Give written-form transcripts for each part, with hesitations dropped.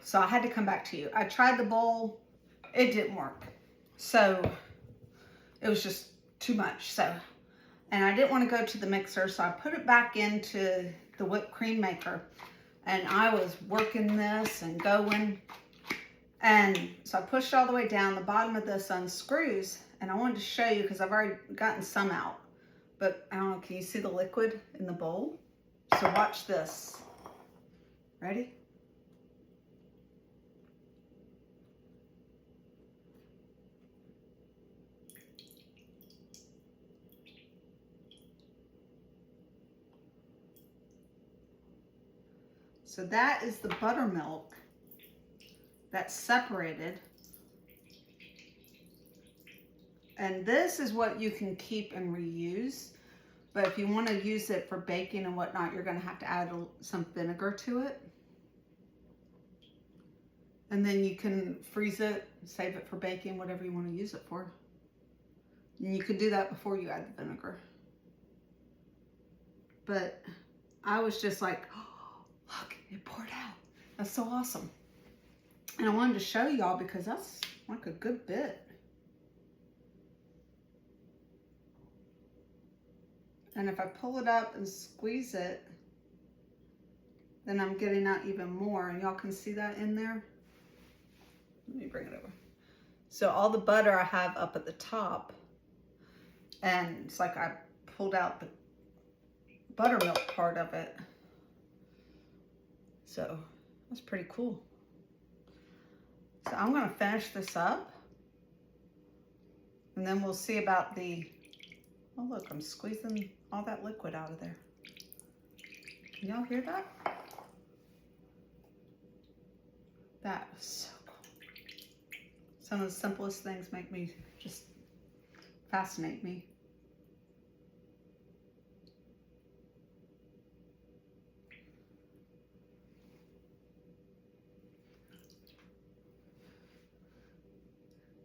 So I had to come back to you. I tried the bowl. It didn't work. So it was just too much. So, and I didn't want to go to the mixer. So I put it back into the whipped cream maker. And I was working this and going. And so I pushed all the way down. The bottom of this unscrews. And I wanted to show you because I've already gotten some out. But I don't know, can you see the liquid in the bowl? So watch this. Ready? So that is the buttermilk that's separated. And this is what you can keep and reuse. But if you want to use it for baking and whatnot, you're going to have to add some vinegar to it. And then you can freeze it, save it for baking, whatever you want to use it for. And you can do that before you add the vinegar. But I was just like, oh, look, it poured out. That's so awesome. And I wanted to show y'all because that's like a good bit. And if I pull it up and squeeze it, then I'm getting out even more. And y'all can see that in there. Let me bring it over. So all the butter I have up at the top, and it's like I pulled out the buttermilk part of it. So that's pretty cool. So I'm gonna finish this up and then we'll see about the, oh look, I'm squeezing all that liquid out of there. Can y'all hear that? That was so cool. Some of the simplest things make me just fascinate me.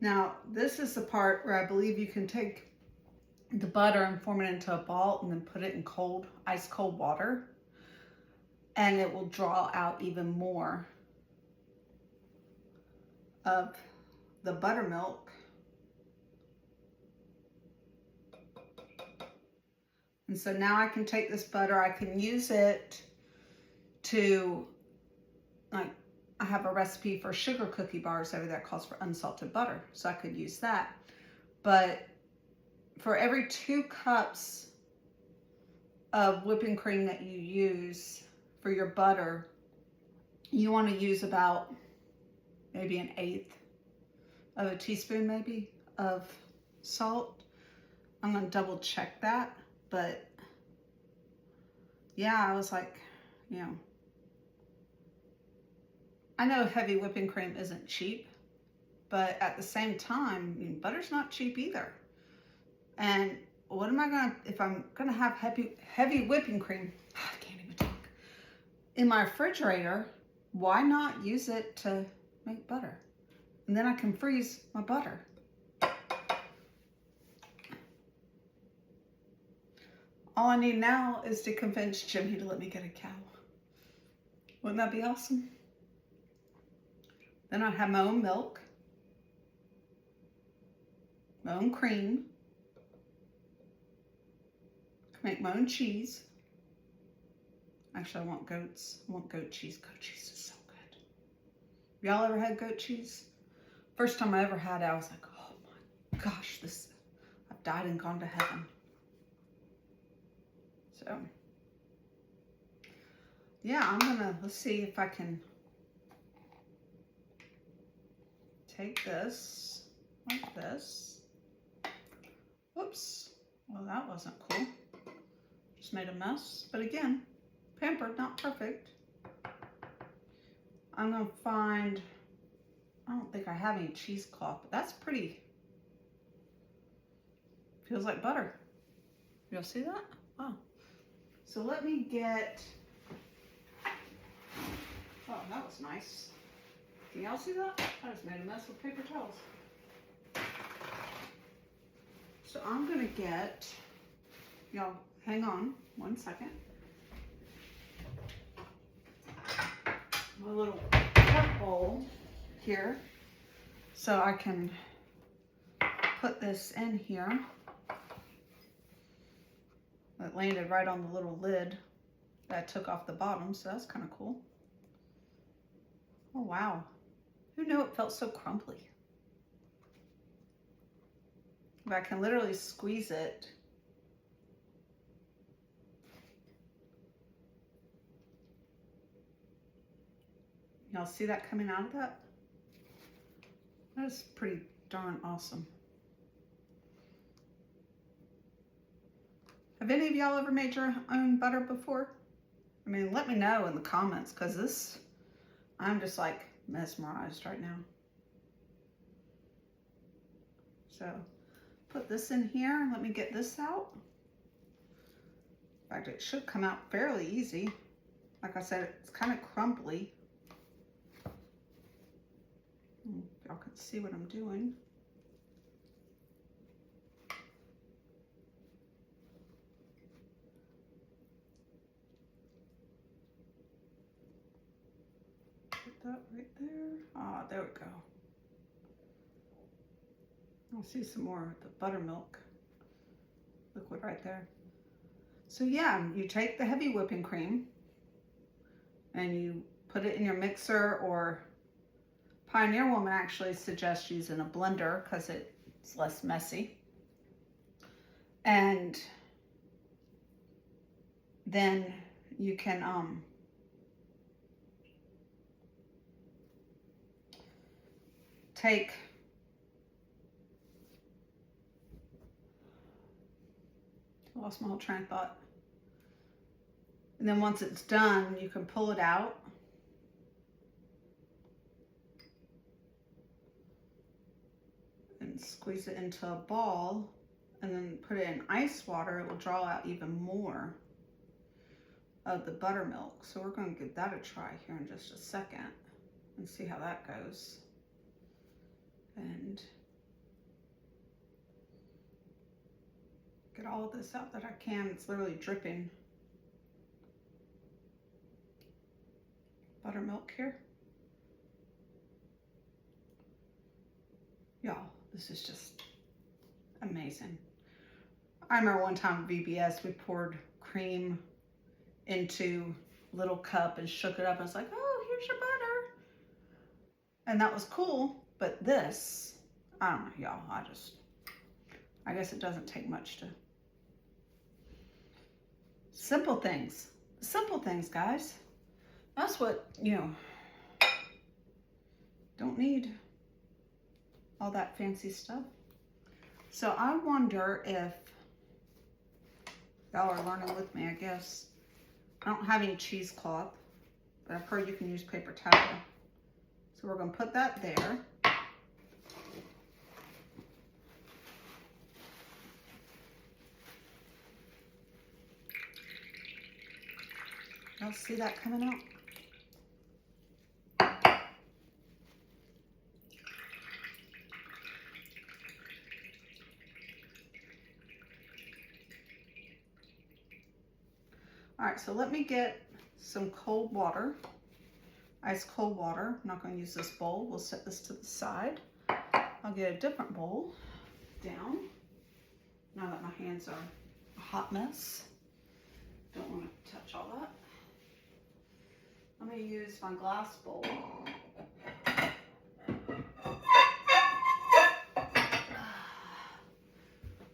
Now, this is the part where I believe you can take the butter and form it into a ball and then put it in cold, ice cold water. And it will draw out even more of the buttermilk. And so now I can take this butter, I can use it to, like, I have a recipe for sugar cookie bars over there that calls for unsalted butter. So I could use that. But for every 2 cups of whipping cream that you use for your butter, you want to use about maybe 1/8 of a teaspoon maybe of salt. I'm going to double check that. But yeah, I was like, you know, I know heavy whipping cream isn't cheap, but at the same time, I mean, butter's not cheap either. And what am I gonna, if I'm gonna have heavy whipping cream, I can't even talk, in my refrigerator, why not use it to make butter? And then I can freeze my butter. All I need now is to convince Jimmy to let me get a cow. Wouldn't that be awesome? Then I'd have my own milk, my own cream, make my own cheese. Actually, I want goats. I want goat cheese. Goat cheese is so good. Y'all ever had goat cheese? First time I ever had it, I was like, oh my gosh, I've died and gone to heaven. So, yeah, let's see if I can take this like this. Whoops. Well, that wasn't cool. Just made a mess. But again, pampered, not perfect. I'm going to find, I don't think I have any cheesecloth, but that's pretty. Feels like butter. Y'all see that? Wow. So let me get, oh, that was nice. Can y'all see that? I just made a mess with paper towels. So I'm gonna get, y'all hang on 1 second. My little cup bowl here so I can put this in here. It landed right on the little lid that I took off the bottom, so that's kind of cool. Oh wow, who knew it felt so crumbly? But I can literally squeeze it. Y'all see that coming out of that? That is pretty darn awesome. Have any of y'all ever made your own butter before? I mean, let me know in the comments, because this, I'm just like mesmerized right now. So put this in here. Let me get this out. In fact, it should come out fairly easy. Like I said, it's kind of crumbly. Y'all can see what I'm doing. Put that right there. Ah, there we go. I'll see some more of the buttermilk liquid right there. So yeah, you take the heavy whipping cream and you put it in your mixer, or Pioneer Woman actually suggests using a blender because it's less messy. And then you can take I lost my whole train of thought. And then once it's done, you can pull it out. And squeeze it into a ball, and then put it in ice water. It will draw out even more of the buttermilk. So we're going to give that a try here in just a second and see how that goes. And get all of this out that I can. It's literally dripping buttermilk here. Y'all, this is just amazing. I remember one time at VBS, we poured cream into a little cup and shook it up. I was like, oh, here's your butter. And that was cool. But this, I don't know, y'all, I guess it doesn't take much to. Simple things, guys. That's what, don't need all that fancy stuff. So I wonder if y'all are learning with me, I guess. I don't have any cheesecloth, but I've heard you can use paper towel. So we're gonna put that there. Y'all see that coming out? All right, so let me get some cold water, ice cold water. I'm not going to use this bowl. We'll set this to the side. I'll get a different bowl down now that my hands are a hot mess. Don't want to touch all that. I'm going to use my glass bowl.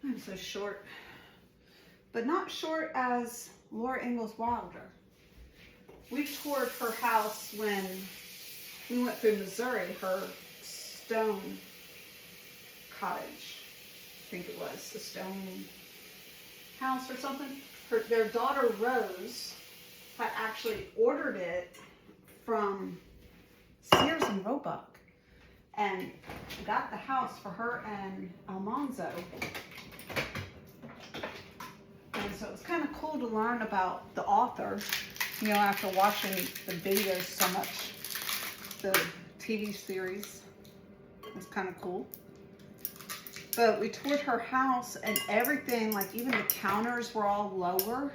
I'm so short, but not short as Laura Ingalls Wilder. We toured her house when we went through Missouri, her stone cottage. I think it was the stone house or something. Their daughter Rose had actually ordered it from Sears and Roebuck and got the house for her and Almanzo. And so it was kind of cool to learn about the author, after watching the videos so much, the TV series. It was kind of cool. But we toured her house and everything, like even the counters were all lower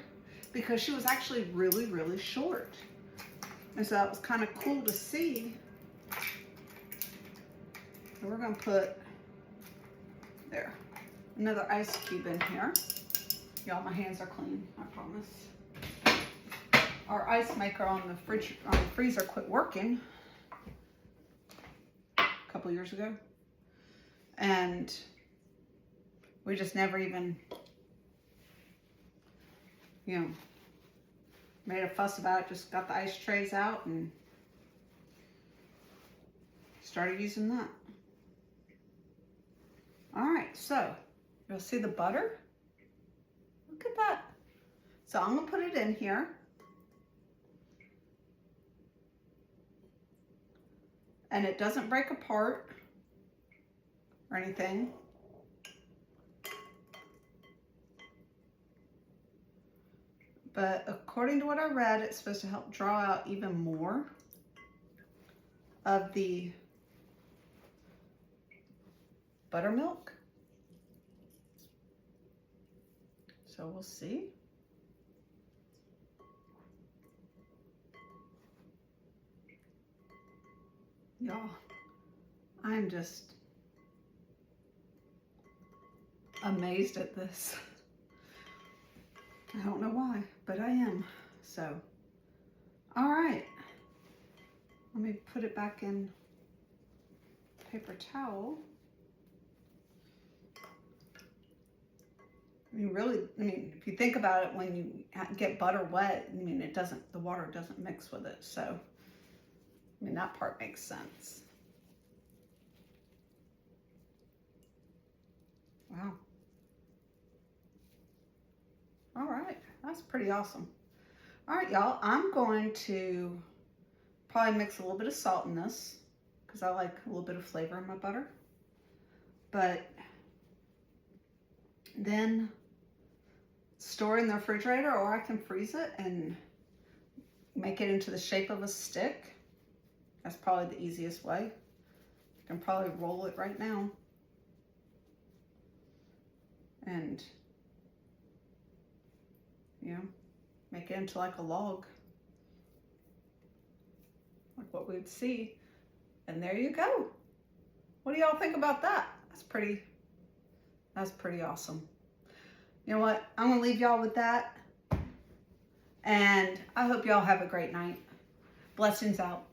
because she was actually really, really short. And so that was kind of cool to see So we're gonna put, there, another ice cube in here. Y'all, my hands are clean, I promise. Our ice maker on the freezer quit working a couple years ago. And we just never even, you know, made a fuss about it. Just got the ice trays out and started using that. All right, so you'll see the butter. Look at that. So I'm gonna put it in here. And it doesn't break apart or anything. But according to what I read, it's supposed to help draw out even more of the buttermilk. So we'll see. Y'all, I'm just amazed at this. I don't know why, but I am. So, all right. Let me put it back in paper towel. I mean, really, if you think about it, when you get butter wet, the water doesn't mix with it. So, that part makes sense. Wow. All right, that's pretty awesome. All right, y'all, I'm going to probably mix a little bit of salt in this because I like a little bit of flavor in my butter. But then store it in the refrigerator, or I can freeze it and make it into the shape of a stick. That's probably the easiest way. I can probably roll it right now. And, you know, make it into like a log. Like what we'd see. And there you go. What do y'all think about that? That's pretty awesome. You know what? I'm gonna leave y'all with that. And I hope y'all have a great night. Blessings out.